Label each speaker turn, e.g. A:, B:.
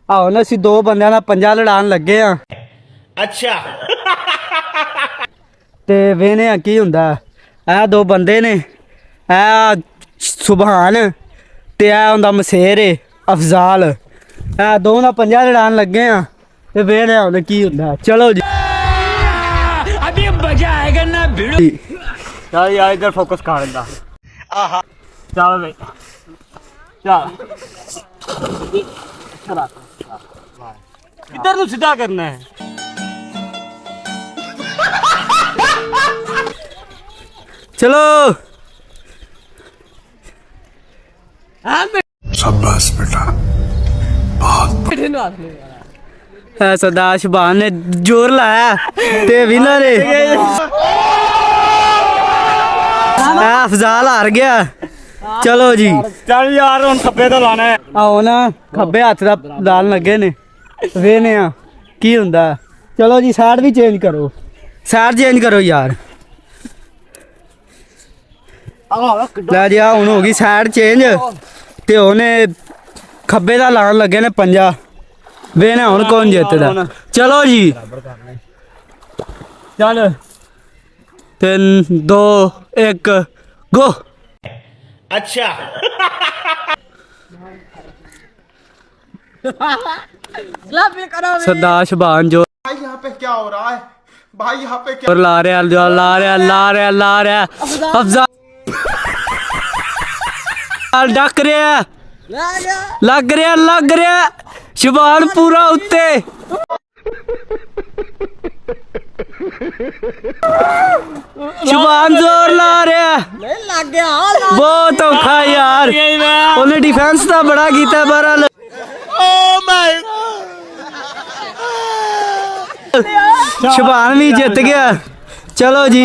A: ਹੁਣ ਅਸੀਂ ਦੋ ਬੰਦਿਆਂ ਦਾ ਪੰਜਾ ਲੜਾਉਣ ਲੱਗੇ ਆ।
B: ਅੱਛਾ।
A: ਤੇ ਵੇਨੇ ਆ ਕੀ ਹੁੰਦਾ। ਇਹ ਦੋ ਬੰਦੇ ਨੇ, ਇਹ ਸੁਭਾਨ ਤੇ ਇਹ ਹੁੰਦਾ ਮਸੇਰ ਅਫਜ਼ਾਲ। ਇਹ ਦੋਵਾਂ ਦਾ ਪੰਜਾ ਲੜਾਉਣ ਲੱਗੇ ਆ ਤੇ ਵੇਨੇ ਹੁਣ ਕੀ ਹੁੰਦਾ। ਚਲੋ ਜੀ
B: अभी मजा आएगा ना भिड़ो।
A: चल यार इधर फोकस कर लेंदा। आहा चल भाई चल इधर नु सीधा करना है। चलो
C: शाबाश बेटा बहुत
A: सरदार शबान ने जोर लाया ते विनर अफजाल हार गया। चलो जी
D: ਚੱਲ ਯਾਰ ਹੁਣ ਖੱਬੇ ਤੋਂ ਲਾਣਾ ਹੈ।
A: आओ ना खब्बे हथ दा लान लगे ने वेने आ की हुंदा। चलो जी साइड भी चेंज करो, साइड चेंज करो यार। ले जी हुण हो गई साइड चेंज ते ओने खब्बे दा लान लगे ने पंजा। वेने हुण कौन जितदा। चलो जी चल 3 2 1 गो।
B: अच्छा।
A: सरदार शबान जो
C: भाई यहाँ पे क्या हो रहा है भाई यहाँ पे क्या
A: ला रहा अफजाल डक रहा लग रहा शबान पूरा उत्ते। शबान जोर ला रहा बहुत औखा यार। उन्हें डिफेंस का बड़ा किया बहरहाल। शबान भी जित गया। चलो जी